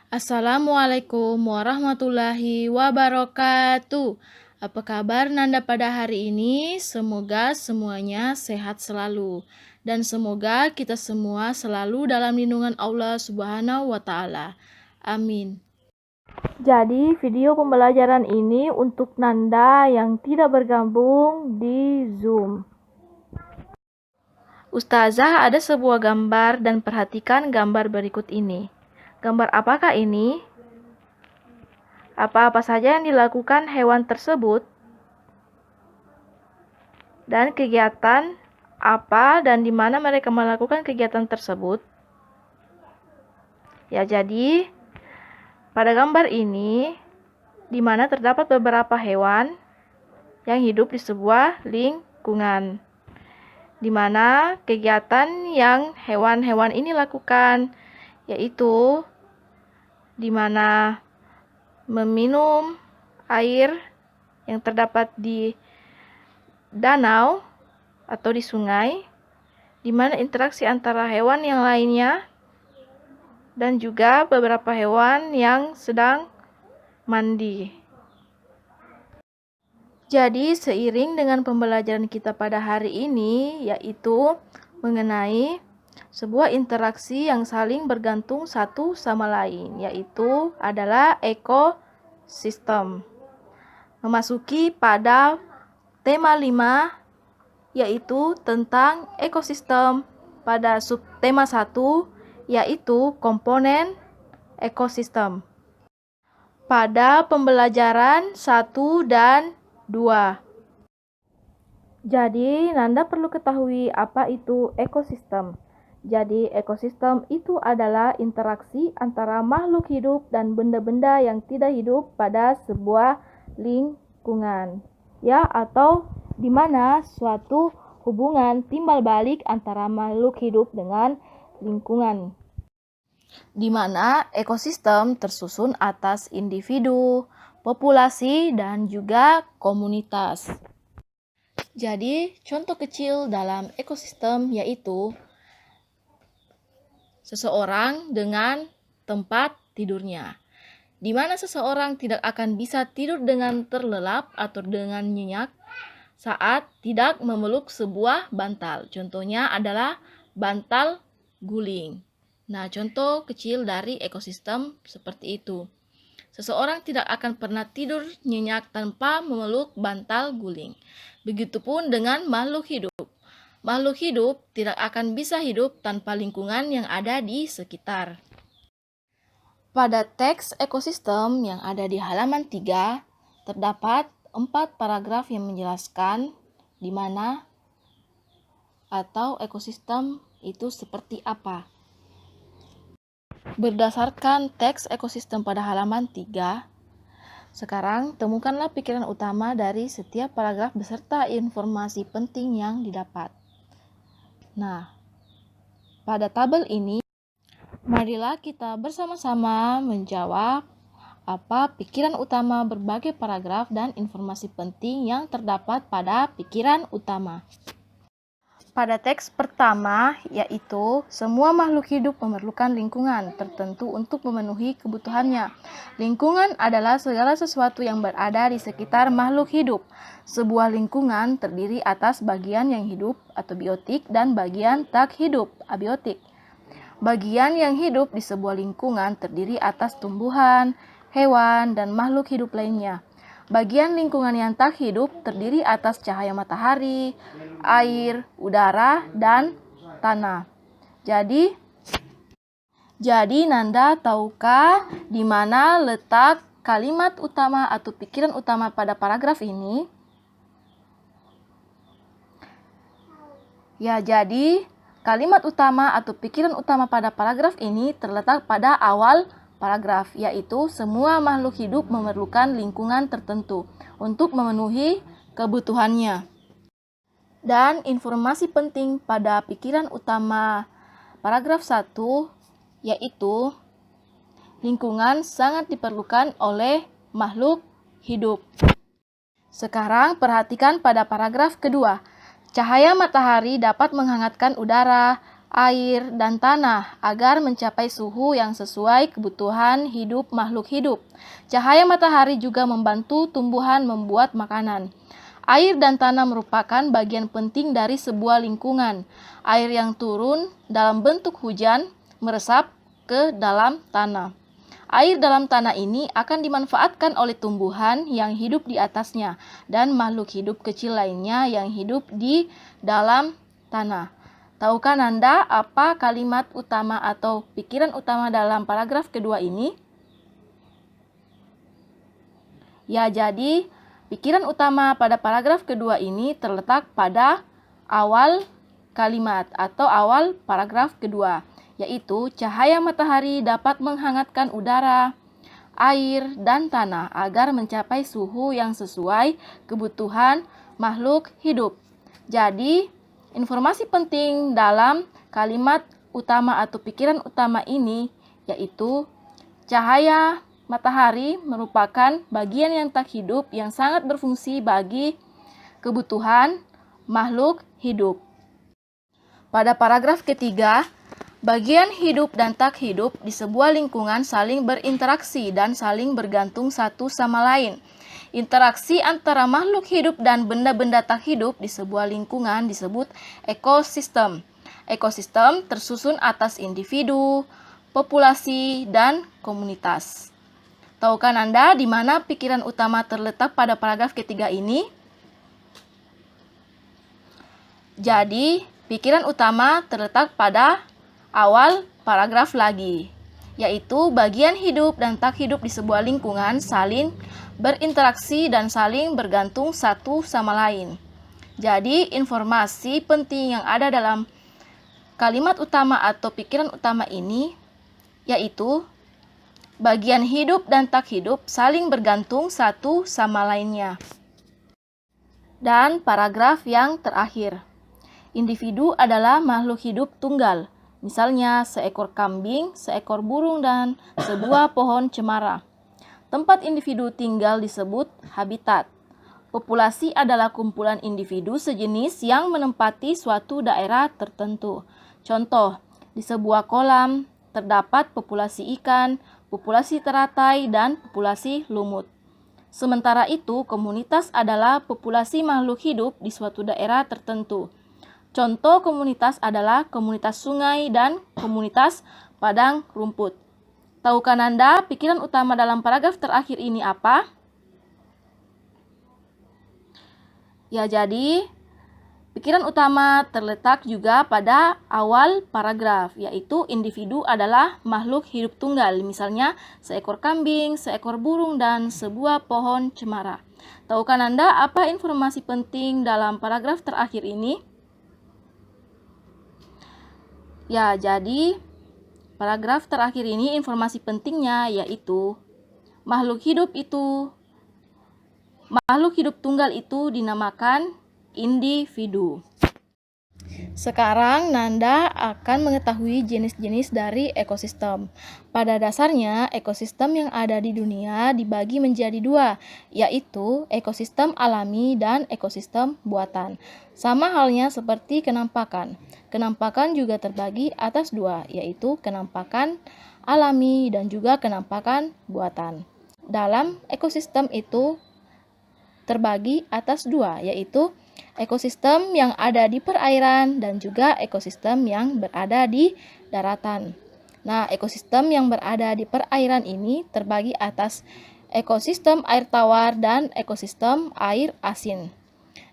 Assalamualaikum warahmatullahi wabarakatuh. Apa kabar Nanda pada hari ini? Semoga semuanya sehat selalu. Dan semoga kita semua selalu dalam lindungan Allah Subhanahu wa Ta'ala. Amin. Jadi video pembelajaran ini untuk Nanda yang tidak bergabung di Zoom. Ustazah ada sebuah gambar dan perhatikan gambar berikut ini. Gambar apakah ini? Apa-apa saja yang dilakukan hewan tersebut? Dan kegiatan apa dan di mana mereka melakukan kegiatan tersebut? Ya, jadi pada gambar ini di mana terdapat beberapa hewan yang hidup di sebuah lingkungan. Di mana kegiatan yang hewan-hewan ini lakukan yaitu di mana meminum air yang terdapat di danau atau di sungai, di mana interaksi antara hewan yang lainnya dan juga beberapa hewan yang sedang mandi. Jadi seiring dengan pembelajaran kita pada hari ini yaitu mengenai sebuah interaksi yang saling bergantung satu sama lain, yaitu adalah ekosistem. Memasuki pada tema 5, yaitu tentang ekosistem. Pada subtema 1, yaitu komponen ekosistem. Pada pembelajaran 1 dan 2. Jadi, Nanda perlu ketahui apa itu ekosistem. Jadi, ekosistem itu adalah interaksi antara makhluk hidup dan benda-benda yang tidak hidup pada sebuah lingkungan. Ya, atau di mana suatu hubungan timbal balik antara makhluk hidup dengan lingkungan. Di mana ekosistem tersusun atas individu, populasi, dan juga komunitas. Jadi, contoh kecil dalam ekosistem yaitu seseorang dengan tempat tidurnya, di mana seseorang tidak akan bisa tidur dengan terlelap atau dengan nyenyak saat tidak memeluk sebuah bantal. Contohnya adalah bantal guling. Nah, contoh kecil dari ekosistem seperti itu. Seseorang tidak akan pernah tidur nyenyak tanpa memeluk bantal guling. Begitupun dengan makhluk hidup. Makhluk hidup tidak akan bisa hidup tanpa lingkungan yang ada di sekitar. Pada teks ekosistem yang ada di halaman 3, terdapat 4 paragraf yang menjelaskan di mana atau ekosistem itu seperti apa. Berdasarkan teks ekosistem pada halaman 3, sekarang temukanlah pikiran utama dari setiap paragraf beserta informasi penting yang didapat. Nah, pada tabel ini, marilah kita bersama-sama menjawab apa pikiran utama berbagai paragraf dan informasi penting yang terdapat pada pikiran utama. Pada teks pertama, yaitu semua makhluk hidup memerlukan lingkungan tertentu untuk memenuhi kebutuhannya. Lingkungan adalah segala sesuatu yang berada di sekitar makhluk hidup. Sebuah lingkungan terdiri atas bagian yang hidup atau biotik dan bagian tak hidup, abiotik. Bagian yang hidup di sebuah lingkungan terdiri atas tumbuhan, hewan, dan makhluk hidup lainnya. Bagian lingkungan yang tak hidup terdiri atas cahaya matahari, air, udara, dan tanah. Jadi Nanda tahukah di mana letak kalimat utama atau pikiran utama pada paragraf ini? Ya, jadi kalimat utama atau pikiran utama pada paragraf ini terletak pada awal paragraf, yaitu semua makhluk hidup memerlukan lingkungan tertentu untuk memenuhi kebutuhannya. Dan informasi penting pada pikiran utama paragraf 1 yaitu lingkungan sangat diperlukan oleh makhluk hidup. Sekarang perhatikan pada paragraf kedua. Cahaya matahari dapat menghangatkan udara, air, dan tanah agar mencapai suhu yang sesuai kebutuhan hidup makhluk hidup. Cahaya matahari juga membantu tumbuhan membuat makanan. Air dan tanah merupakan bagian penting dari sebuah lingkungan. Air yang turun dalam bentuk hujan meresap ke dalam tanah. Air dalam tanah ini akan dimanfaatkan oleh tumbuhan yang hidup di atasnya dan makhluk hidup kecil lainnya yang hidup di dalam tanah. Tahukah Anda apa kalimat utama atau pikiran utama dalam paragraf kedua ini? Ya, jadi pikiran utama pada paragraf kedua ini terletak pada awal kalimat atau awal paragraf kedua, yaitu cahaya matahari dapat menghangatkan udara, air, dan tanah agar mencapai suhu yang sesuai kebutuhan makhluk hidup. Jadi, informasi penting dalam kalimat utama atau pikiran utama ini yaitu cahaya matahari merupakan bagian yang tak hidup yang sangat berfungsi bagi kebutuhan makhluk hidup. Pada paragraf ketiga, bagian hidup dan tak hidup di sebuah lingkungan saling berinteraksi dan saling bergantung satu sama lain. Interaksi antara makhluk hidup dan benda-benda tak hidup di sebuah lingkungan disebut ekosistem. Ekosistem tersusun atas individu, populasi, dan komunitas. Tahukah Anda di mana pikiran utama terletak pada paragraf ketiga ini? Jadi, pikiran utama terletak pada awal paragraf lagi, yaitu bagian hidup dan tak hidup di sebuah lingkungan saling berinteraksi dan saling bergantung satu sama lain. Jadi, informasi penting yang ada dalam kalimat utama atau pikiran utama ini yaitu bagian hidup dan tak hidup saling bergantung satu sama lainnya. Dan paragraf yang terakhir, individu adalah makhluk hidup tunggal, misalnya seekor kambing, seekor burung, dan sebuah pohon cemara. Tempat individu tinggal disebut habitat. Populasi adalah kumpulan individu sejenis yang menempati suatu daerah tertentu. Contoh, di sebuah kolam terdapat populasi ikan, populasi teratai, dan populasi lumut. Sementara itu, komunitas adalah populasi makhluk hidup di suatu daerah tertentu. Contoh komunitas adalah komunitas sungai dan komunitas padang rumput. Tahukah Anda pikiran utama dalam paragraf terakhir ini apa? Ya, jadi pikiran utama terletak juga pada awal paragraf, yaitu individu adalah makhluk hidup tunggal, misalnya seekor kambing, seekor burung, dan sebuah pohon cemara. Tahukah Anda apa informasi penting dalam paragraf terakhir ini? Ya, jadi paragraf terakhir ini informasi pentingnya yaitu makhluk hidup tunggal itu dinamakan individu. Sekarang Nanda akan mengetahui jenis-jenis dari ekosistem. Pada dasarnya, ekosistem yang ada di dunia dibagi menjadi dua, yaitu ekosistem alami dan ekosistem buatan. Sama halnya seperti kenampakan. Kenampakan juga terbagi atas dua, yaitu kenampakan alami dan juga kenampakan buatan. Dalam ekosistem itu terbagi atas dua, yaitu ekosistem yang ada di perairan dan juga ekosistem yang berada di daratan. Nah, ekosistem yang berada di perairan ini terbagi atas ekosistem air tawar dan ekosistem air asin.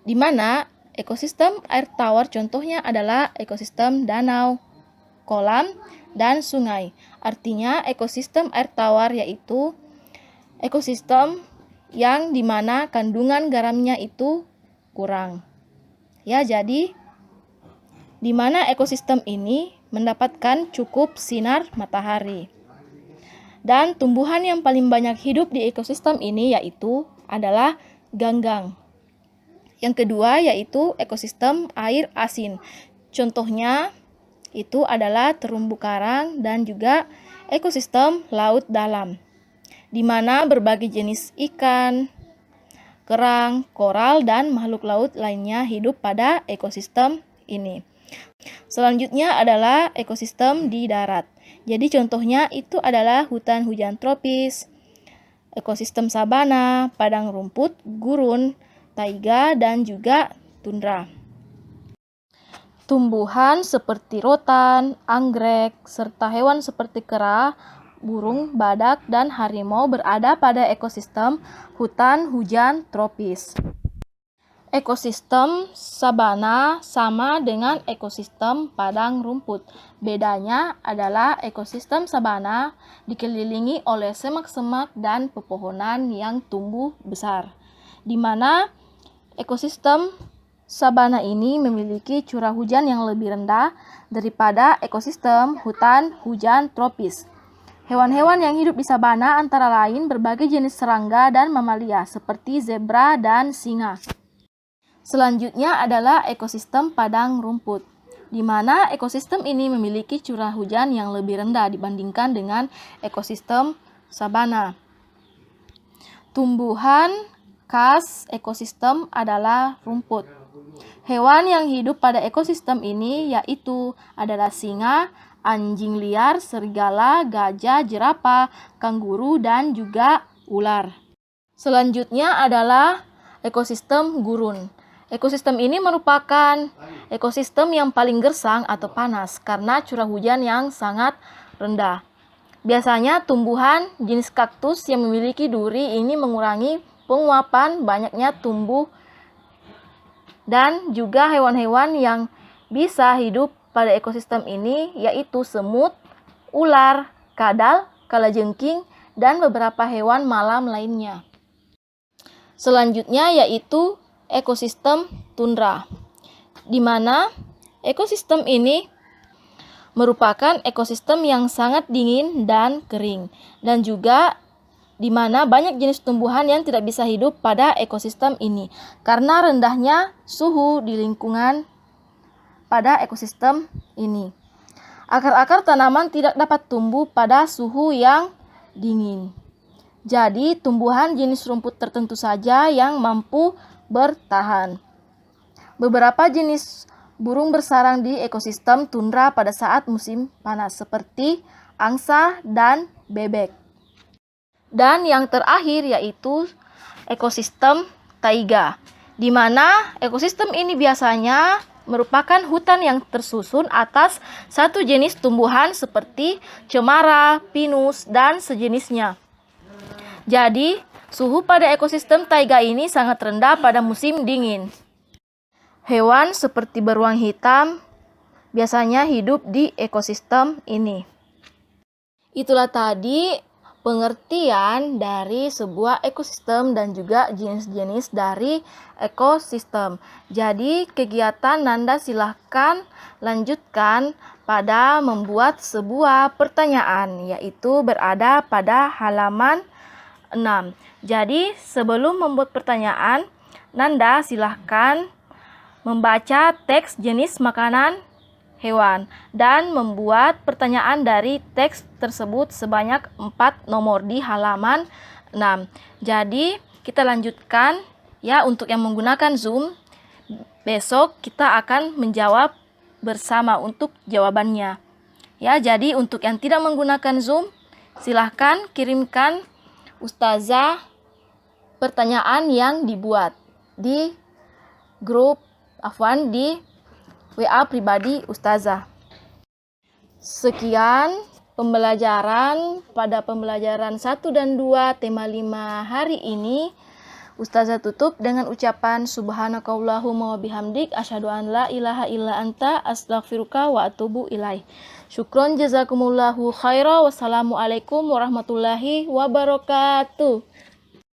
Di mana ekosistem air tawar contohnya adalah ekosistem danau, kolam, dan sungai. Artinya ekosistem air tawar yaitu ekosistem yang dimana kandungan garamnya itu kurang. Ya, jadi di mana ekosistem ini mendapatkan cukup sinar matahari. Dan tumbuhan yang paling banyak hidup di ekosistem ini yaitu adalah ganggang. Yang kedua yaitu ekosistem air asin. Contohnya itu adalah terumbu karang dan juga ekosistem laut dalam, di mana berbagai jenis ikan, kerang, koral, dan makhluk laut lainnya hidup pada ekosistem ini. Selanjutnya adalah ekosistem di darat. Jadi contohnya itu adalah hutan hujan tropis, ekosistem sabana, padang rumput, gurun, taiga, dan juga tundra. Tumbuhan seperti rotan, anggrek, serta hewan seperti kera, burung, badak, dan harimau berada pada ekosistem hutan hujan tropis. Ekosistem sabana sama dengan ekosistem padang rumput. Bedanya adalah ekosistem sabana dikelilingi oleh semak-semak dan pepohonan yang tumbuh besar, di mana ekosistem sabana ini memiliki curah hujan yang lebih rendah daripada ekosistem hutan hujan tropis. Hewan-hewan yang hidup di sabana antara lain berbagai jenis serangga dan mamalia seperti zebra dan singa. Selanjutnya adalah ekosistem padang rumput, di mana ekosistem ini memiliki curah hujan yang lebih rendah dibandingkan dengan ekosistem sabana. Tumbuhan khas ekosistem adalah rumput. Hewan yang hidup pada ekosistem ini yaitu adalah singa, anjing liar, serigala, gajah, jerapah, kanguru, dan juga ular. Selanjutnya adalah ekosistem gurun. Ekosistem ini merupakan ekosistem yang paling gersang atau panas karena curah hujan yang sangat rendah. Biasanya tumbuhan jenis kaktus yang memiliki duri ini mengurangi penguapan banyaknya tumbuh dan juga hewan-hewan yang bisa hidup pada ekosistem ini yaitu semut, ular, kadal, kalajengking, dan beberapa hewan malam lainnya. Selanjutnya yaitu ekosistem tundra, di mana ekosistem ini merupakan ekosistem yang sangat dingin dan kering, dan juga di mana banyak jenis tumbuhan yang tidak bisa hidup pada ekosistem ini karena rendahnya suhu di lingkungan pada ekosistem ini. Akar-akar tanaman tidak dapat tumbuh pada suhu yang dingin. Jadi, tumbuhan jenis rumput tertentu saja yang mampu bertahan. Beberapa jenis burung bersarang di ekosistem tundra pada saat musim panas, seperti angsa dan bebek. Dan yang terakhir yaitu ekosistem taiga, di mana ekosistem ini biasanya merupakan hutan yang tersusun atas satu jenis tumbuhan seperti cemara, pinus, dan sejenisnya. Jadi, suhu pada ekosistem taiga ini sangat rendah pada musim dingin. Hewan seperti beruang hitam biasanya hidup di ekosistem ini. Itulah tadi pengertian dari sebuah ekosistem dan juga jenis-jenis dari ekosistem. Jadi kegiatan Nanda silahkan lanjutkan pada membuat sebuah pertanyaan, yaitu berada pada halaman 6. Jadi sebelum membuat pertanyaan, Nanda silahkan membaca teks jenis makanan hewan dan membuat pertanyaan dari teks tersebut sebanyak 4 nomor di halaman 6. Jadi kita lanjutkan ya, untuk yang menggunakan Zoom. Besok kita akan menjawab bersama untuk jawabannya. Ya, jadi untuk yang tidak menggunakan Zoom, silahkan kirimkan Ustazah pertanyaan yang dibuat di grup di WA pribadi Ustazah. Sekian pembelajaran pada pembelajaran 1 dan 2 tema 5 hari ini. Ustazah tutup dengan ucapan subhanakallahumma wa bihamdik asyhadu an la ilaha illa anta astaghfiruka wa atubu ilaih. Syukron jazakumullahu khaira. Wassalamualaikum warahmatullahi wabarakatuh.